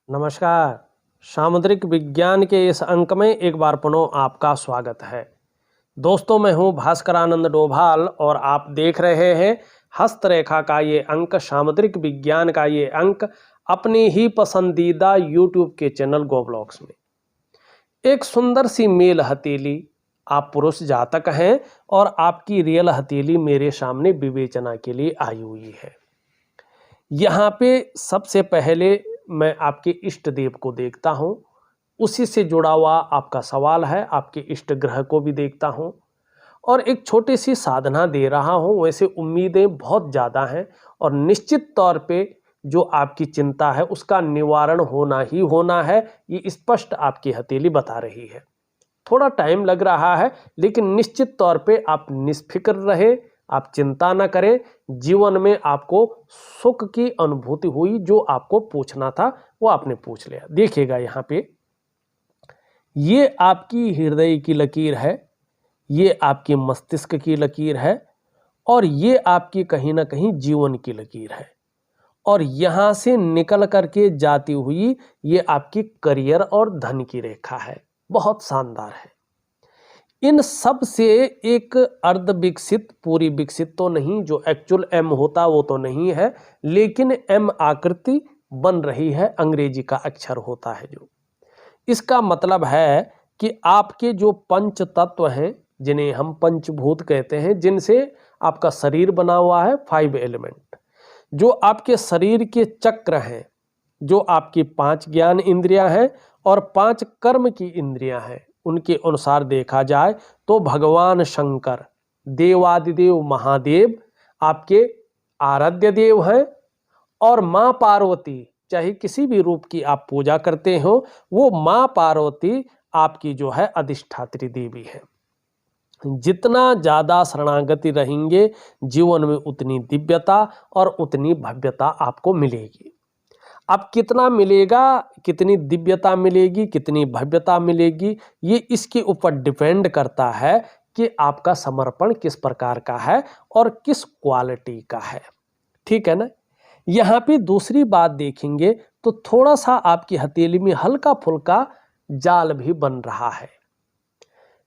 नमस्कार। सामुद्रिक विज्ञान के इस अंक में एक बार पुनः आपका स्वागत है। दोस्तों, मैं हूं भास्कर आनंद डोभाल और आप देख रहे हैं हस्तरेखा का ये अंक, सामुद्रिक विज्ञान का ये अंक अपनी ही पसंदीदा यूट्यूब के चैनल गो ब्लॉग्स में। एक सुंदर सी मेल हथेली, आप पुरुष जातक हैं और आपकी रियल हथेली मेरे सामने विवेचना के लिए आई हुई है। यहाँ पे सबसे पहले मैं आपके इष्ट देव को देखता हूँ, उसी से जुड़ा हुआ आपका सवाल है, आपके इष्ट ग्रह को भी देखता हूँ और एक छोटी सी साधना दे रहा हूँ। वैसे उम्मीदें बहुत ज़्यादा हैं और निश्चित तौर पे जो आपकी चिंता है उसका निवारण होना ही होना है, ये स्पष्ट आपकी हथेली बता रही है। थोड़ा टाइम लग रहा है लेकिन निश्चित तौर पे आप निष्फिक्र रहे, आप चिंता न करें। जीवन में आपको सुख की अनुभूति हुई, जो आपको पूछना था वो आपने पूछ लिया। देखिएगा यहाँ पे, ये आपकी हृदय की लकीर है, ये आपकी मस्तिष्क की लकीर है और ये आपकी कहीं ना कहीं जीवन की लकीर है। और यहाँ से निकल करके जाती हुई ये आपकी करियर और धन की रेखा है। बहुत शानदार है। इन सब से एक अर्ध विकसित, पूरी विकसित तो नहीं, जो एक्चुअल एम होता वो तो नहीं है, लेकिन एम आकृति बन रही है, अंग्रेजी का अक्षर होता है जो। इसका मतलब है कि आपके जो पंच तत्व हैं, जिन्हें हम पंचभूत कहते हैं, जिनसे आपका शरीर बना हुआ है, 5 एलिमेंट, जो आपके शरीर के चक्र हैं, जो आपकी 5 ज्ञान इंद्रियां हैं और 5 कर्म की इंद्रियां हैं, उनके अनुसार देखा जाए तो भगवान शंकर, देवादिदेव महादेव आपके आराध्य देव हैं और माँ पार्वती, चाहे किसी भी रूप की आप पूजा करते हो, वो माँ पार्वती आपकी जो है अधिष्ठात्री देवी है। जितना ज़्यादा शरणागति रहेंगे जीवन में उतनी दिव्यता और उतनी भव्यता आपको मिलेगी। अब कितना मिलेगा, कितनी दिव्यता मिलेगी, कितनी भव्यता मिलेगी, ये इसके ऊपर डिपेंड करता है कि आपका समर्पण किस प्रकार का है और किस क्वालिटी का है। ठीक है ना। यहाँ पे दूसरी बात देखेंगे तो थोड़ा सा आपकी हथेली में हल्का फुल्का जाल भी बन रहा है।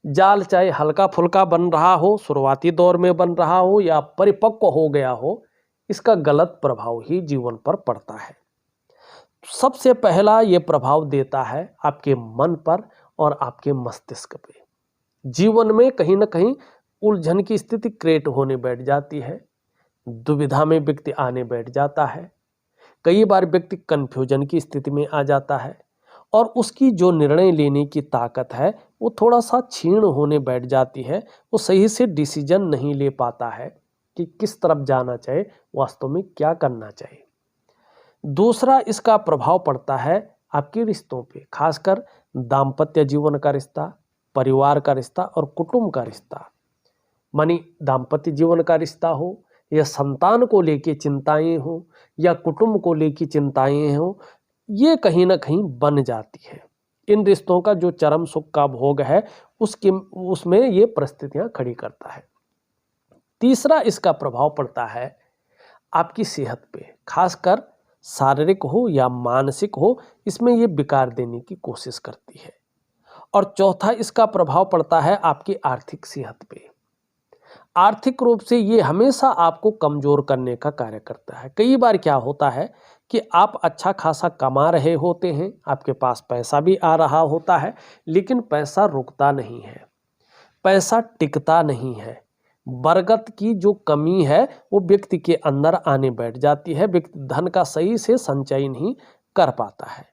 जाल चाहे हल्का फुल्का बन रहा हो, शुरुआती दौर में बन रहा हो या परिपक्व हो गया हो, इसका गलत प्रभाव ही जीवन पर पड़ता है। सबसे पहला ये प्रभाव देता है आपके मन पर और आपके मस्तिष्क पे। जीवन में कहीं ना कहीं उलझन की स्थिति क्रिएट होने बैठ जाती है, दुविधा में व्यक्ति आने बैठ जाता है, कई बार व्यक्ति कंफ्यूजन की स्थिति में आ जाता है और उसकी जो निर्णय लेने की ताकत है वो थोड़ा सा क्षीण होने बैठ जाती है। वो सही से डिसीजन नहीं ले पाता है कि किस तरफ जाना चाहिए, वास्तव में क्या करना चाहिए। दूसरा इसका प्रभाव पड़ता है आपके रिश्तों पे, खासकर दाम्पत्य जीवन का रिश्ता, परिवार का रिश्ता और कुटुंब का रिश्ता। मानी दाम्पत्य जीवन का रिश्ता हो या संतान को लेके चिंताएं हो या कुटुंब को लेके चिंताएं हो, ये कहीं ना कहीं बन जाती है। इन रिश्तों का जो चरम सुख का भोग है उसमें ये परिस्थितियां खड़ी करता है। तीसरा इसका प्रभाव पड़ता है आपकी सेहत पे, खासकर शारीरिक हो या मानसिक हो, इसमें ये विकार देने की कोशिश करती है। और चौथा इसका प्रभाव पड़ता है आपकी आर्थिक सेहत पे। आर्थिक रूप से ये हमेशा आपको कमजोर करने का कार्य करता है। कई बार क्या होता है कि आप अच्छा खासा कमा रहे होते हैं, आपके पास पैसा भी आ रहा होता है, लेकिन पैसा रुकता नहीं है, पैसा टिकता नहीं है। बरगद की जो कमी है वो व्यक्ति के अंदर आने बैठ जाती है, व्यक्ति धन का सही से संचय नहीं कर पाता है।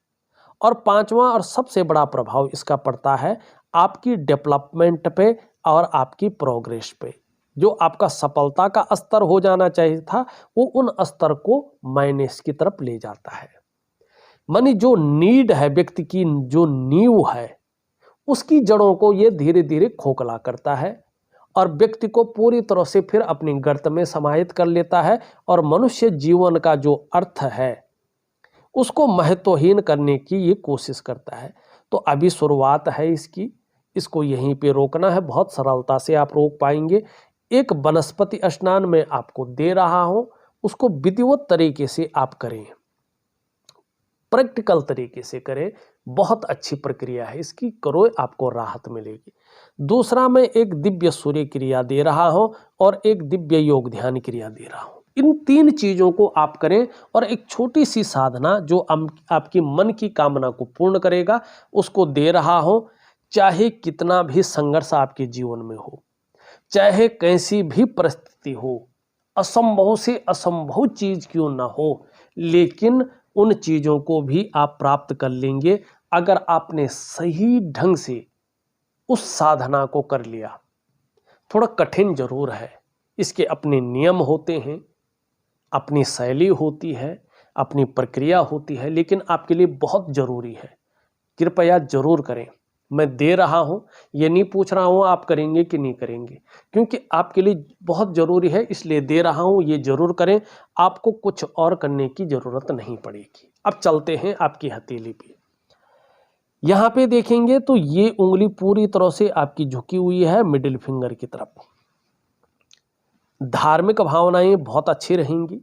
और पांचवा और सबसे बड़ा प्रभाव इसका पड़ता है आपकी डेवलपमेंट पे और आपकी प्रोग्रेस पे। जो आपका सफलता का स्तर हो जाना चाहिए था, वो उन स्तर को माइनस की तरफ ले जाता है। मानी जो नीड है, व्यक्ति की जो नींव है, उसकी जड़ों को ये धीरे धीरे खोखला करता है और व्यक्ति को पूरी तरह से फिर अपनी गर्त में समाहित कर लेता है और मनुष्य जीवन का जो अर्थ है उसको महत्वहीन करने की ये कोशिश करता है। तो अभी शुरुआत है इसकी, इसको यहीं पे रोकना है। बहुत सरलता से आप रोक पाएंगे। एक वनस्पति स्नान में आपको दे रहा हूं, उसको विधिवत तरीके से आप करें। प्रैक्टिकल तरीके से करें, बहुत अच्छी प्रक्रिया है इसकी, करो आपको राहत मिलेगी। दूसरा, मैं एक दिव्य सूर्य क्रिया दे रहा हूं और एक दिव्य योग ध्यान क्रिया दे रहा हूं। इन 3 चीजों को आप करें और एक छोटी सी साधना जो आपकी मन की कामना को पूर्ण करेगा उसको दे रहा हूं। चाहे कितना भी संघर्ष आपके जीवन में हो, चाहे कैसी भी परिस्थिति हो, असंभव से असंभव चीज क्यों ना हो, लेकिन उन चीजों को भी आप प्राप्त कर लेंगे अगर आपने सही ढंग से उस साधना को कर लिया। थोड़ा कठिन जरूर है, इसके अपने नियम होते हैं, अपनी शैली होती है, अपनी प्रक्रिया होती है, लेकिन आपके लिए बहुत जरूरी है। कृपया जरूर करें। मैं दे रहा हूं, ये नहीं पूछ रहा हूं आप करेंगे कि नहीं करेंगे, क्योंकि आपके लिए बहुत जरूरी है इसलिए दे रहा हूं। ये जरूर करें, आपको कुछ और करने की जरूरत नहीं पड़ेगी। अब चलते हैं आपकी हथेली पे। यहां पे देखेंगे तो ये उंगली पूरी तरह से आपकी झुकी हुई है मिडिल फिंगर की तरफ। धार्मिक भावनाएं बहुत अच्छी रहेंगी,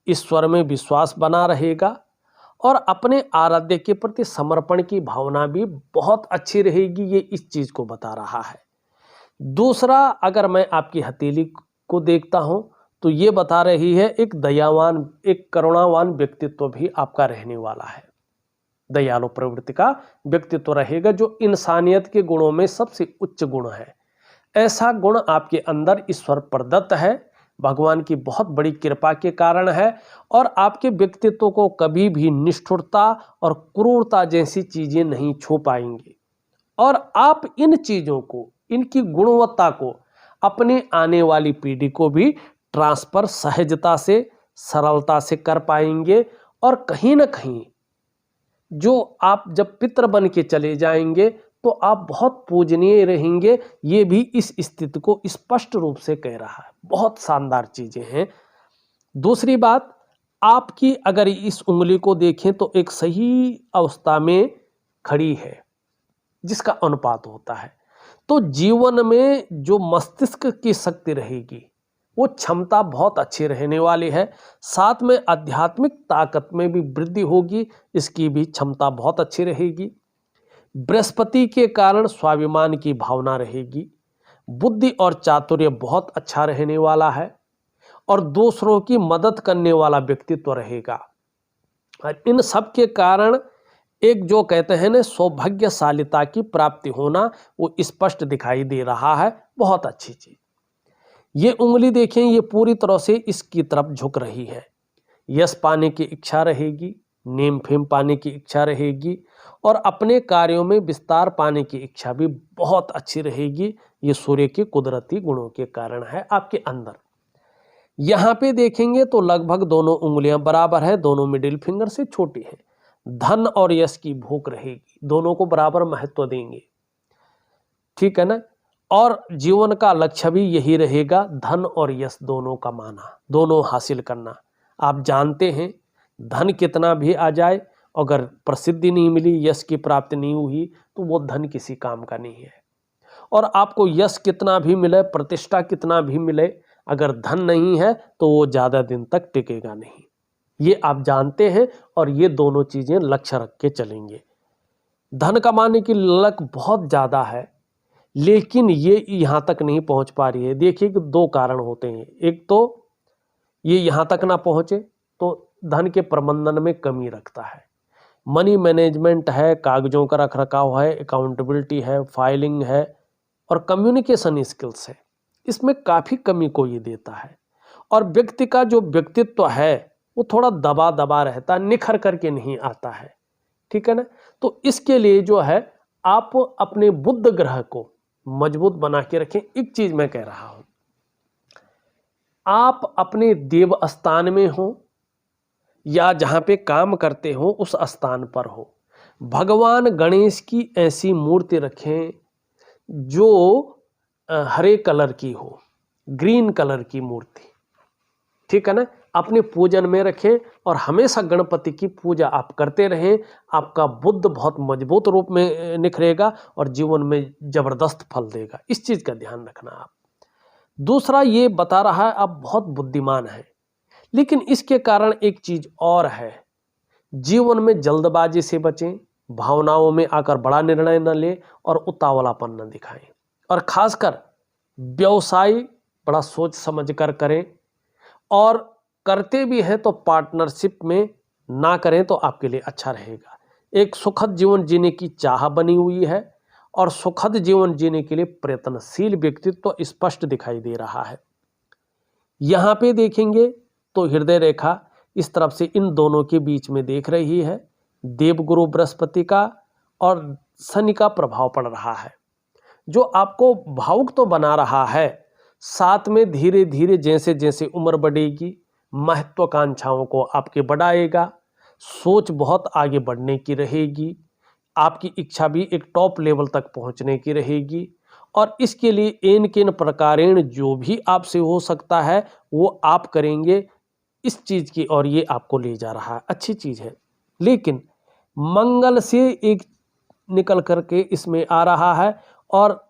ईश्वर में विश्वास बना रहेगा और अपने आराध्य के प्रति समर्पण की भावना भी बहुत अच्छी रहेगी। ये इस चीज को बता रहा है। दूसरा, अगर मैं आपकी हथेली को देखता हूं तो ये बता रही है एक दयावान, एक करुणावान व्यक्तित्व भी आपका रहने वाला है। दयालु प्रवृत्ति का व्यक्तित्व रहेगा जो इंसानियत के गुणों में सबसे उच्च गुण है। ऐसा गुण आपके अंदर ईश्वर प्रदत्त है, भगवान की बहुत बड़ी कृपा के कारण है और आपके व्यक्तित्व को कभी भी निष्ठुरता और क्रूरता जैसी चीजें नहीं छू पाएंगी और आप इन चीजों को, इनकी गुणवत्ता को अपने आने वाली पीढ़ी को भी ट्रांसफर सहजता से, सरलता से कर पाएंगे और कहीं ना कहीं जो आप जब पितर बन के चले जाएंगे तो आप बहुत पूजनीय रहेंगे। ये भी इस स्थिति को स्पष्ट रूप से कह रहा है। बहुत शानदार चीजें हैं। दूसरी बात, आपकी अगर इस उंगली को देखें तो एक सही अवस्था में खड़ी है जिसका अनुपात होता है। तो जीवन में जो मस्तिष्क की शक्ति रहेगी वो क्षमता बहुत अच्छी रहने वाली है। साथ में आध्यात्मिक ताकत में भी वृद्धि होगी, इसकी भी क्षमता बहुत अच्छी रहेगी। बृहस्पति के कारण स्वाभिमान की भावना रहेगी। बुद्धि और चातुर्य बहुत अच्छा रहने वाला है और दूसरों की मदद करने वाला व्यक्तित्व रहेगा। और इन सब के कारण एक जो कहते हैं ना सौभाग्यशालिता की प्राप्ति होना, वो स्पष्ट दिखाई दे रहा है। बहुत अच्छी चीज। ये उंगली देखें, ये पूरी तरह से इसकी तरफ झुक रही है। यश पाने की इच्छा रहेगी, नेम फेम पाने की इच्छा रहेगी और अपने कार्यों में विस्तार पाने की इच्छा भी बहुत अच्छी रहेगी। ये सूर्य के कुदरती गुणों के कारण है आपके अंदर। यहां पे देखेंगे तो लगभग दोनों उंगलियां बराबर है, दोनों मिडिल फिंगर से छोटी है। धन और यश की भूख रहेगी, दोनों को बराबर महत्व देंगे, ठीक है ना। और जीवन का लक्ष्य भी यही रहेगा, धन और यश दोनों कमाना, दोनों हासिल करना। आप जानते हैं धन कितना भी आ जाए, अगर प्रसिद्धि नहीं मिली, यश की प्राप्ति नहीं हुई तो वो धन किसी काम का नहीं है। और आपको यश कितना भी मिले, प्रतिष्ठा कितना भी मिले, अगर धन नहीं है तो वो ज़्यादा दिन तक टिकेगा नहीं। ये आप जानते हैं और ये दोनों चीज़ें लक्ष्य रख के चलेंगे। धन कमाने की ललक बहुत ज़्यादा है, लेकिन ये यहाँ तक नहीं पहुँच पा रही है। देखिए कि 2 कारण होते हैं। एक तो ये यहाँ तक ना पहुँचे तो धन के प्रबंधन में कमी रखता है। मनी मैनेजमेंट है, कागजों का रख रखाव है, अकाउंटेबिलिटी है, फाइलिंग है और कम्युनिकेशन स्किल्स है, इसमें काफ़ी कमी को ये देता है। और व्यक्ति का जो व्यक्तित्व है वो थोड़ा दबा दबा रहता है, निखर करके नहीं आता है, ठीक है ना। तो इसके लिए जो है आप अपने बुध ग्रह को मजबूत बना के रखें। एक चीज मैं कह रहा हूं, आप अपने देव स्थान में हो या जहां पे काम करते हो उस स्थान पर हो, भगवान गणेश की ऐसी मूर्ति रखें जो हरे कलर की हो, ग्रीन कलर की मूर्ति, ठीक है ना। अपने पूजन में रखें और हमेशा गणपति की पूजा आप करते रहें। आपका बुद्ध बहुत मजबूत रूप में निखरेगा और जीवन में जबरदस्त फल देगा। इस चीज का ध्यान रखना आप। दूसरा, ये बता रहा है आप बहुत बुद्धिमान हैं, लेकिन इसके कारण एक चीज और है जीवन में जल्दबाजी से बचें, भावनाओं में आकर बड़ा निर्णय न लें और उतावलापन न दिखाएं। और खासकर व्यवसाय बड़ा सोच समझ कर करें, और करते भी हैं तो पार्टनरशिप में ना करें तो आपके लिए अच्छा रहेगा। एक सुखद जीवन जीने की चाह बनी हुई है और सुखद जीवन जीने के लिए प्रयत्नशील व्यक्तित्व स्पष्ट दिखाई दे रहा है। यहाँ पे देखेंगे तो हृदय रेखा इस तरफ से इन दोनों के बीच में देख रही है। देवगुरु बृहस्पति का और शनि का प्रभाव पड़ रहा है, जो आपको भावुक तो बना रहा है, साथ में धीरे धीरे जैसे जैसे उम्र बढ़ेगी महत्वाकांक्षाओं को आपके बढ़ाएगा। सोच बहुत आगे बढ़ने की रहेगी, आपकी इच्छा भी एक टॉप लेवल तक पहुंचने की रहेगी। और इसके लिए एन किन प्रकारेण जो भी आपसे हो सकता है वो आप करेंगे इस चीज की, और ये आपको ले जा रहा है, अच्छी चीज है। लेकिन मंगल से एक निकल करके इसमें आ रहा है और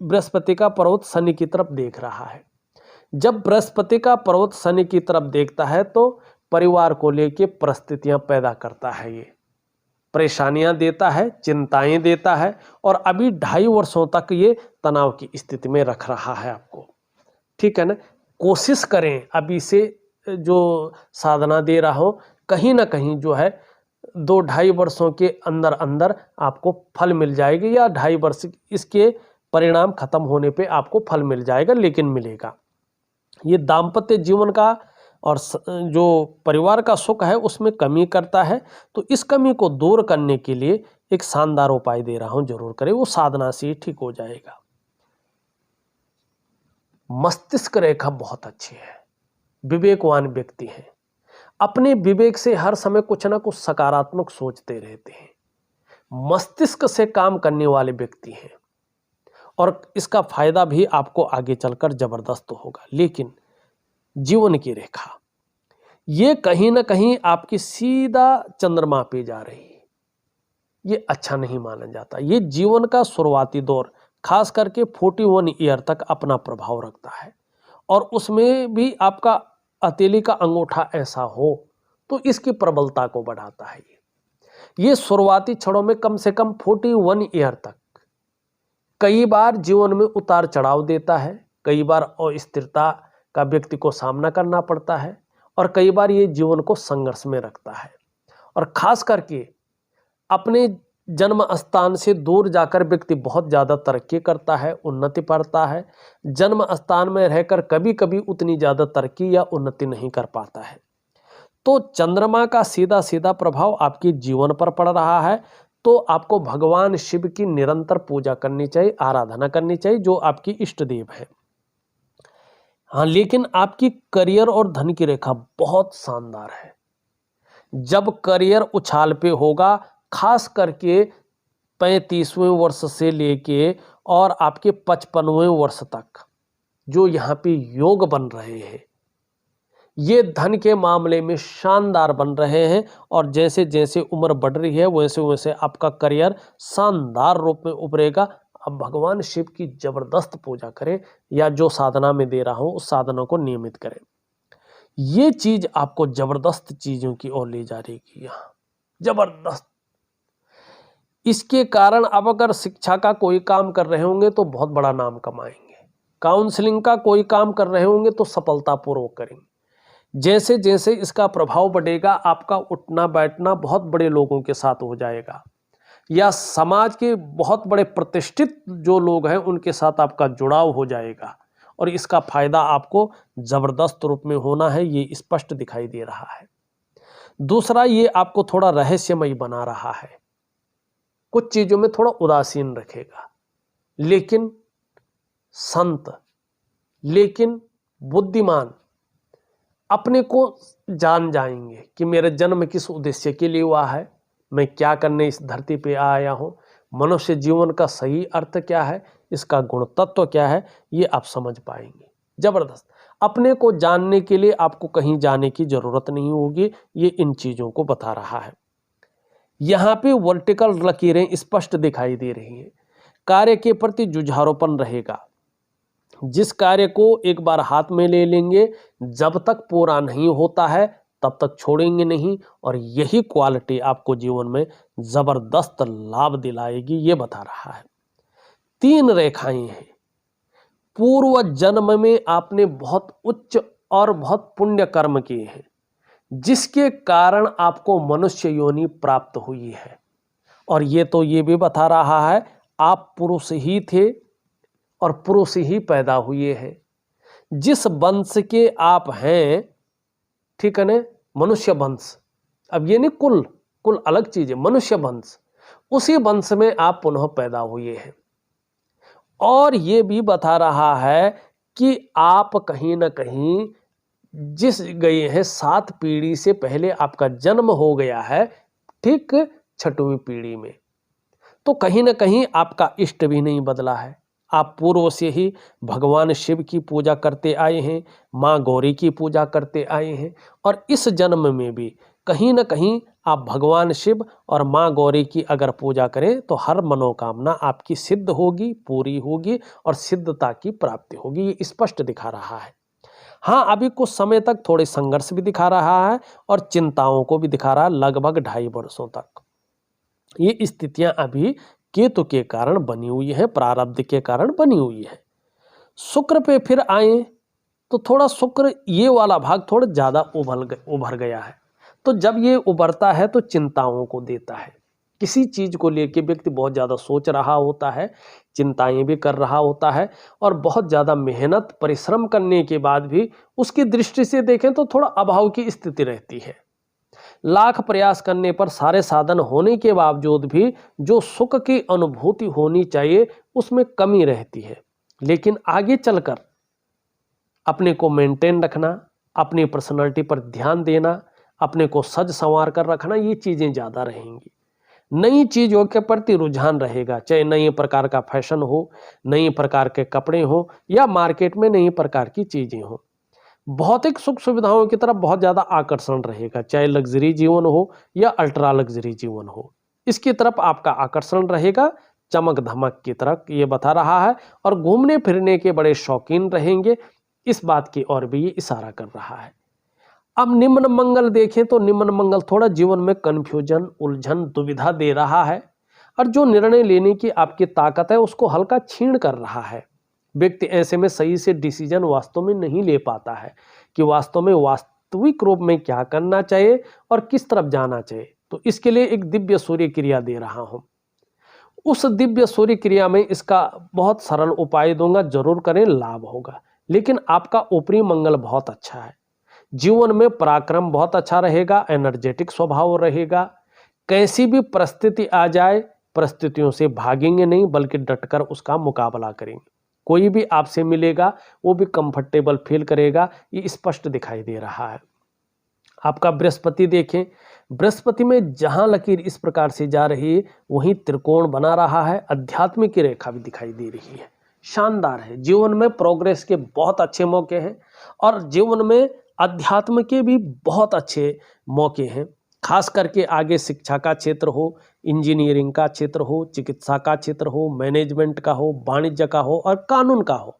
बृहस्पति का पर्वत शनि की तरफ देख रहा है। जब बृहस्पति का पर्वत शनि की तरफ देखता है तो परिवार को लेकर परिस्थितियां पैदा करता है, ये परेशानियां देता है, चिंताएं देता है, और अभी 2.5 वर्षों तक ये तनाव की स्थिति में रख रहा है आपको। ठीक है ना। कोशिश करें अभी से जो साधना दे रहा हूं, कहीं ना कहीं जो है 2-2.5 वर्षों के अंदर अंदर आपको फल मिल जाएगी, या 2.5 वर्ष इसके परिणाम खत्म होने पे आपको फल मिल जाएगा, लेकिन मिलेगा। ये दाम्पत्य जीवन का और जो परिवार का सुख है उसमें कमी करता है, तो इस कमी को दूर करने के लिए एक शानदार उपाय दे रहा हूं, जरूर करें, वो साधना से ठीक हो जाएगा। मस्तिष्क रेखा बहुत अच्छी है, विवेकवान व्यक्ति हैं, अपने विवेक से हर समय कुछ ना कुछ सकारात्मक सोचते रहते हैं, मस्तिष्क से काम करने वाले व्यक्ति हैं, और इसका फायदा भी आपको आगे चलकर जबरदस्त होगा। लेकिन जीवन की रेखा ये कहीं ना कहीं आपकी सीधा चंद्रमा पे जा रही है, ये अच्छा नहीं माना जाता। ये जीवन का शुरुआती दौर खास करके 41 ईयर तक अपना प्रभाव रखता है, और उसमें भी आपका हथेली का अंगूठा ऐसा हो तो इसकी प्रबलता को बढ़ाता है। ये शुरुआती क्षणों में कम से कम 41 ईयर तक कई बार जीवन में उतार चढ़ाव देता है, कई बार अस्थिरता का व्यक्ति को सामना करना पड़ता है, और कई बार ये जीवन को संघर्ष में रखता है। और खास करके अपने जन्म स्थान से दूर जाकर व्यक्ति बहुत ज़्यादा तरक्की करता है, उन्नति पड़ता है। जन्म स्थान में रहकर कभी कभी उतनी ज़्यादा तरक्की या उन्नति नहीं कर पाता है। तो चंद्रमा का सीधा सीधा प्रभाव आपके जीवन पर पड़ रहा है, तो आपको भगवान शिव की निरंतर पूजा करनी चाहिए, आराधना करनी चाहिए, जो आपकी इष्ट देव है। हाँ, लेकिन आपकी करियर और धन की रेखा बहुत शानदार है। जब करियर उछाल पे होगा, खास करके 35वें वर्ष से लेके और आपके 55वें वर्ष तक जो यहाँ पे योग बन रहे हैं, ये धन के मामले में शानदार बन रहे हैं। और जैसे जैसे उम्र बढ़ रही है वैसे वैसे आपका करियर शानदार रूप में उभरेगा। अब भगवान शिव की जबरदस्त पूजा करें, या जो साधना में दे रहा हूं उस साधना को नियमित करें। ये चीज आपको जबरदस्त चीजों की ओर ले जा रही यहाँ, जबरदस्त। इसके कारण अब अगर शिक्षा का कोई काम कर रहे होंगे तो बहुत बड़ा नाम कमाएंगे, काउंसलिंग का कोई काम कर रहे होंगे तो सफलतापूर्वक करेंगे। जैसे जैसे इसका प्रभाव बढ़ेगा, आपका उठना बैठना बहुत बड़े लोगों के साथ हो जाएगा, या समाज के बहुत बड़े प्रतिष्ठित जो लोग हैं उनके साथ आपका जुड़ाव हो जाएगा, और इसका फायदा आपको जबरदस्त रूप में होना है, ये स्पष्ट दिखाई दे रहा है। दूसरा, ये आपको थोड़ा रहस्यमय बना रहा है, कुछ चीजों में थोड़ा उदासीन रखेगा, लेकिन संत, लेकिन बुद्धिमान अपने को जान जाएंगे कि मेरा जन्म किस उद्देश्य के लिए हुआ है, मैं क्या करने इस धरती पे आया हूँ, मनुष्य जीवन का सही अर्थ क्या है, इसका गुण तत्व क्या है, ये आप समझ पाएंगे। जबरदस्त। अपने को जानने के लिए आपको कहीं जाने की जरूरत नहीं होगी, ये इन चीजों को बता रहा है। यहाँ पे वर्टिकल लकीरें स्पष्ट दिखाई दे रही हैं। कार्य के प्रति जुझारूपन रहेगा। जिस कार्य को एक बार हाथ में ले लेंगे, जब तक पूरा नहीं होता है तब तक छोड़ेंगे नहीं, और यही क्वालिटी आपको जीवन में जबरदस्त लाभ दिलाएगी, ये बता रहा है। 3 रेखाएं हैं। पूर्व जन्म में आपने बहुत उच्च और बहुत पुण्य कर्म किए हैं, जिसके कारण आपको मनुष्य योनि प्राप्त हुई है। और ये भी बता रहा है आप पुरुष ही थे और पुरुष ही पैदा हुए हैं। जिस वंश के आप हैं, ठीक है ना, मनुष्य वंश, अब ये नहीं कुल अलग चीज है, मनुष्य वंश, उसी वंश में आप पुनः पैदा हुए हैं। और ये भी बता रहा है कि आप कहीं ना कहीं जिस गए हैं 7 पीढ़ी से पहले आपका जन्म हो गया है, ठीक 6वीं पीढ़ी में। तो कहीं ना कहीं आपका इष्ट भी नहीं बदला है। आप पूर्व से ही भगवान शिव की पूजा करते आए हैं, माँ गौरी की पूजा करते आए हैं, और इस जन्म में भी कहीं ना कहीं आप भगवान शिव और माँ गौरी की अगर पूजा करें तो हर मनोकामना आपकी सिद्ध होगी, पूरी होगी और सिद्धता की प्राप्ति होगी। ये स्पष्ट दिखा रहा है। हाँ, अभी कुछ समय तक थोड़े संघर्ष भी दिखा रहा है और चिंताओं को भी दिखा रहा है, लगभग 2.5 वर्षों तक। ये स्थितियां अभी केतु के कारण बनी हुई है, प्रारब्ध के कारण बनी हुई है। शुक्र पे फिर आए तो थोड़ा शुक्र ये वाला भाग थोड़ा ज्यादा उभर गया है। तो जब ये उभरता है तो चिंताओं को देता है। किसी चीज को लेके व्यक्ति बहुत ज्यादा सोच रहा होता है, चिंताएं भी कर रहा होता है, और बहुत ज्यादा मेहनत परिश्रम करने के बाद भी उसकी दृष्टि से देखें तो थोड़ा अभाव की स्थिति रहती है। लाख प्रयास करने पर सारे साधन होने के बावजूद भी जो सुख की अनुभूति होनी चाहिए उसमें कमी रहती है। लेकिन आगे चलकर अपने को मेंटेन रखना, अपनी पर्सनालिटी पर ध्यान देना, अपने को सज संवार कर रखना, ये चीजें ज्यादा रहेंगी। नई चीजों के प्रति रुझान रहेगा, चाहे नए प्रकार का फैशन हो, नए प्रकार के कपड़े हो, या मार्केट में नई प्रकार की चीजें हो। भौतिक सुख सुविधाओं की तरफ बहुत ज्यादा आकर्षण रहेगा, चाहे लग्जरी जीवन हो या अल्ट्रा लग्जरी जीवन हो, इसकी तरफ आपका आकर्षण रहेगा, चमक धमक की तरफ, ये बता रहा है। और घूमने फिरने के बड़े शौकीन रहेंगे, इस बात की ओर भी ये इशारा कर रहा है। अब निम्न मंगल देखें तो निम्न मंगल थोड़ा जीवन में कंफ्यूजन, उलझन, दुविधा दे रहा है, और जो निर्णय लेने की आपकी ताकत है उसको हल्का छीण कर रहा है। व्यक्ति ऐसे में सही से डिसीजन वास्तव में नहीं ले पाता है कि वास्तव में वास्तविक रूप में क्या करना चाहिए और किस तरफ जाना चाहिए। तो इसके लिए एक दिव्य सूर्य क्रिया दे रहा हूं। उस दिव्य सूर्य क्रिया में इसका बहुत सरल उपाय दूंगा, जरूर करें, लाभ होगा। लेकिन आपका ऊपरी मंगल बहुत अच्छा है, जीवन में पराक्रम बहुत अच्छा रहेगा, एनर्जेटिक स्वभाव रहेगा। कैसी भी परिस्थिति आ जाए, परिस्थितियों से भागेंगे नहीं बल्कि डटकर उसका मुकाबला करेंगे। कोई भी आपसे मिलेगा वो भी कंफर्टेबल फील करेगा, ये स्पष्ट दिखाई दे रहा है। आपका बृहस्पति देखें, बृहस्पति में जहां लकीर इस प्रकार से जा रही है वहीं त्रिकोण बना रहा है, अध्यात्म की रेखा भी दिखाई दे रही है, शानदार है। जीवन में प्रोग्रेस के बहुत अच्छे मौके हैं और जीवन में अध्यात्म के भी बहुत अच्छे मौके हैं। खास करके आगे शिक्षा का क्षेत्र हो, इंजीनियरिंग का क्षेत्र हो, चिकित्सा का क्षेत्र हो, मैनेजमेंट का हो, वाणिज्य का हो और कानून का हो,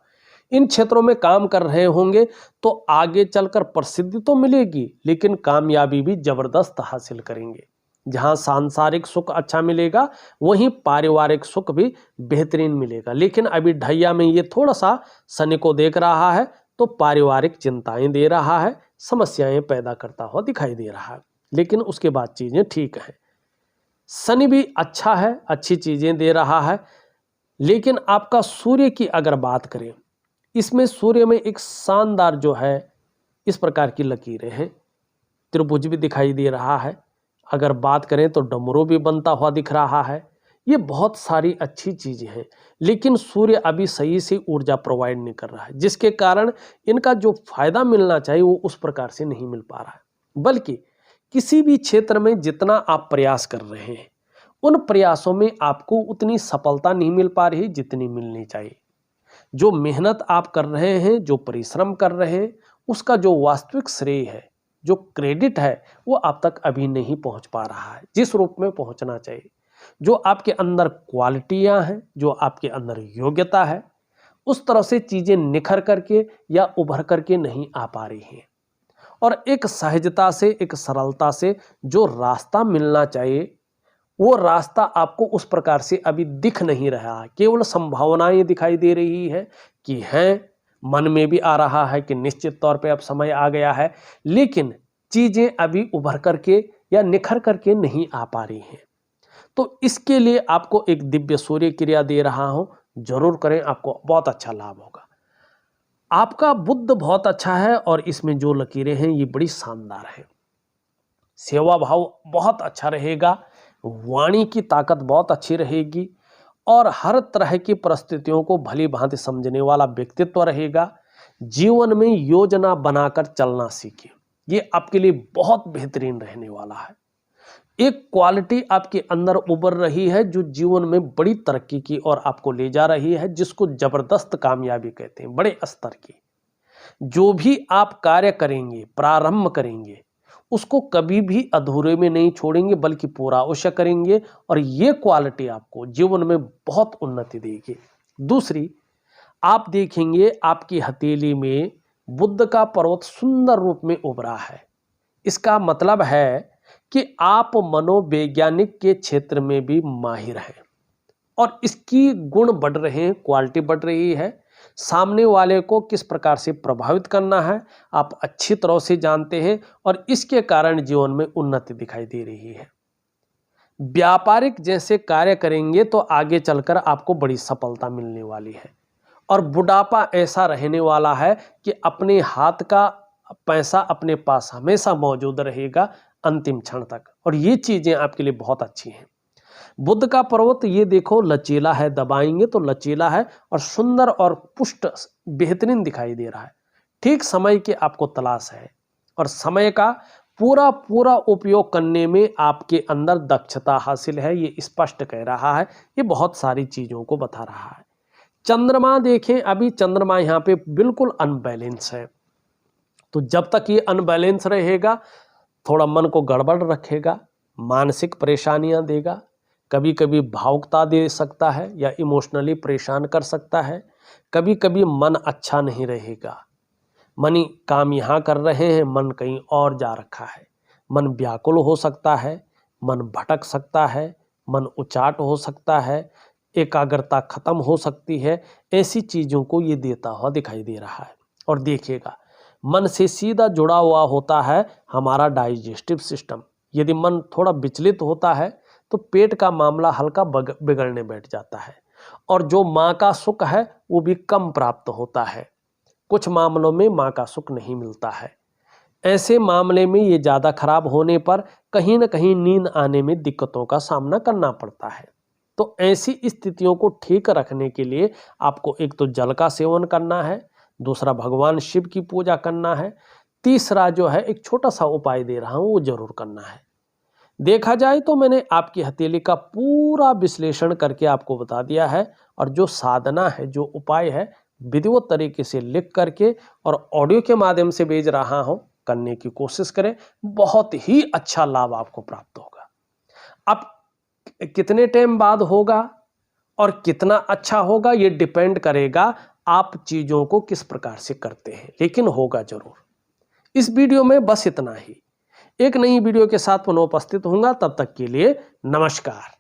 इन क्षेत्रों में काम कर रहे होंगे तो आगे चलकर प्रसिद्धि तो मिलेगी लेकिन कामयाबी भी जबरदस्त हासिल करेंगे। जहां सांसारिक सुख अच्छा मिलेगा वहीं पारिवारिक सुख भी बेहतरीन मिलेगा। लेकिन अभी ढैया में ये थोड़ा सा शनि को देख रहा है तो पारिवारिक चिंताएं दे रहा है, समस्याएं पैदा करता हुआ दिखाई दे रहा है। लेकिन उसके बाद चीजें ठीक हैं। शनि भी अच्छा है, अच्छी चीजें दे रहा है। लेकिन आपका सूर्य की अगर बात करें, इसमें सूर्य में एक शानदार जो है इस प्रकार की लकीरें हैं, त्रिभुज भी दिखाई दे रहा है। अगर बात करें तो डमरू भी बनता हुआ दिख रहा है। ये बहुत सारी अच्छी चीजें हैं, लेकिन सूर्य अभी सही से ऊर्जा प्रोवाइड नहीं कर रहा है, जिसके कारण इनका जो फायदा मिलना चाहिए वो उस प्रकार से नहीं मिल पा रहा है। बल्कि किसी भी क्षेत्र में जितना आप प्रयास कर रहे हैं उन प्रयासों में आपको उतनी सफलता नहीं मिल पा रही जितनी मिलनी चाहिए। जो मेहनत आप कर रहे हैं, जो परिश्रम कर रहे हैं, उसका जो वास्तविक श्रेय है, जो क्रेडिट है, वो आप तक अभी नहीं पहुंच पा रहा है जिस रूप में पहुंचना चाहिए। जो आपके अंदर क्वालिटियां हैं, जो आपके अंदर योग्यता है, उस तरह से चीजें निखर करके या उभर करके नहीं आ पा रही हैं। और एक सहजता से, एक सरलता से जो रास्ता मिलना चाहिए वो रास्ता आपको उस प्रकार से अभी दिख नहीं रहा है। केवल संभावनाएं दिखाई दे रही है कि हैं, मन में भी आ रहा है कि निश्चित तौर पे अब समय आ गया है, लेकिन चीजें अभी उभर करके या निखर करके नहीं आ पा रही हैं। तो इसके लिए आपको एक दिव्य सूर्य क्रिया दे रहा हूं, जरूर करें, आपको बहुत अच्छा लाभ होगा। आपका बुद्ध बहुत अच्छा है और इसमें जो लकीरें हैं ये बड़ी शानदार हैं। सेवा भाव बहुत अच्छा रहेगा, वाणी की ताकत बहुत अच्छी रहेगी और हर तरह की परिस्थितियों को भली भांति समझने वाला व्यक्तित्व रहेगा। जीवन में योजना बनाकर चलना सीखिए, ये आपके लिए बहुत बेहतरीन रहने वाला है। एक क्वालिटी आपके अंदर उभर रही है जो जीवन में बड़ी तरक्की की ओर आपको ले जा रही है, जिसको जबरदस्त कामयाबी कहते हैं, बड़े स्तर की। जो भी आप कार्य करेंगे, प्रारंभ करेंगे, उसको कभी भी अधूरे में नहीं छोड़ेंगे बल्कि पूरा अवश्य करेंगे और ये क्वालिटी आपको जीवन में बहुत उन्नति देगी। दूसरी, आप देखेंगे आपकी हथेली में बुद्ध का पर्वत सुंदर रूप में उभरा है। इसका मतलब है कि आप मनोवैज्ञानिक के क्षेत्र में भी माहिर हैं और इसकी गुण बढ़ रहे हैं, क्वालिटी बढ़ रही है। सामने वाले को किस प्रकार से प्रभावित करना है आप अच्छी तरह से जानते हैं और इसके कारण जीवन में उन्नति दिखाई दे रही है। व्यापारिक जैसे कार्य करेंगे तो आगे चलकर आपको बड़ी सफलता मिलने वाली है और बुढ़ापा ऐसा रहने वाला है कि अपने हाथ का पैसा अपने पास हमेशा मौजूद रहेगा अंतिम क्षण तक, और ये चीजें आपके लिए बहुत अच्छी हैं। बुद्ध का पर्वत ये देखो लचीला है, दबाएंगे तो लचीला है और सुंदर और पुष्ट बेहतरीन दिखाई दे रहा है। ठीक समय की आपको तलाश है और समय का पूरा पूरा उपयोग करने में आपके अंदर दक्षता हासिल है, ये स्पष्ट कह रहा है। ये बहुत सारी चीजों को बता रहा है। चंद्रमा देखें, अभी चंद्रमा यहाँ पे बिल्कुल अनबैलेंस है, तो जब तक ये अनबैलेंस रहेगा थोड़ा मन को गड़बड़ रखेगा, मानसिक परेशानियां देगा, कभी कभी भावुकता दे सकता है या इमोशनली परेशान कर सकता है। कभी कभी मन अच्छा नहीं रहेगा, मन काम यहाँ कर रहे हैं, मन कहीं और जा रखा है, मन व्याकुल हो सकता है, मन भटक सकता है, मन उचाट हो सकता है, एकाग्रता खत्म हो सकती है। ऐसी चीज़ों को ये देता हुआ दिखाई दे रहा है। और देखिएगा, मन से सीधा जुड़ा हुआ होता है हमारा डाइजेस्टिव सिस्टम। यदि मन थोड़ा विचलित होता है तो पेट का मामला हल्का बिगड़ने बैठ जाता है और जो माँ का सुख है वो भी कम प्राप्त होता है। कुछ मामलों में माँ का सुख नहीं मिलता है। ऐसे मामले में ये ज़्यादा खराब होने पर कहीं ना कहीं नींद आने में दिक्कतों का सामना करना पड़ता है। तो ऐसी स्थितियों को ठीक रखने के लिए आपको एक तो जल का सेवन करना है, दूसरा भगवान शिव की पूजा करना है, तीसरा जो है एक छोटा सा उपाय दे रहा हूँ वो जरूर करना है। देखा जाए तो मैंने आपकी हथेली का पूरा विश्लेषण करके आपको बता दिया है और जो साधना है, जो उपाय है, विधिवत तरीके से लिख करके और ऑडियो के माध्यम से भेज रहा हूं, करने की कोशिश करें, बहुत ही अच्छा लाभ आपको प्राप्त होगा। अब कितने टाइम बाद होगा और कितना अच्छा होगा ये डिपेंड करेगा आप चीजों को किस प्रकार से करते हैं, लेकिन होगा जरूर। इस वीडियो में बस इतना ही। एक नई वीडियो के साथ पुनः उपस्थित होऊंगा, तब तक के लिए नमस्कार।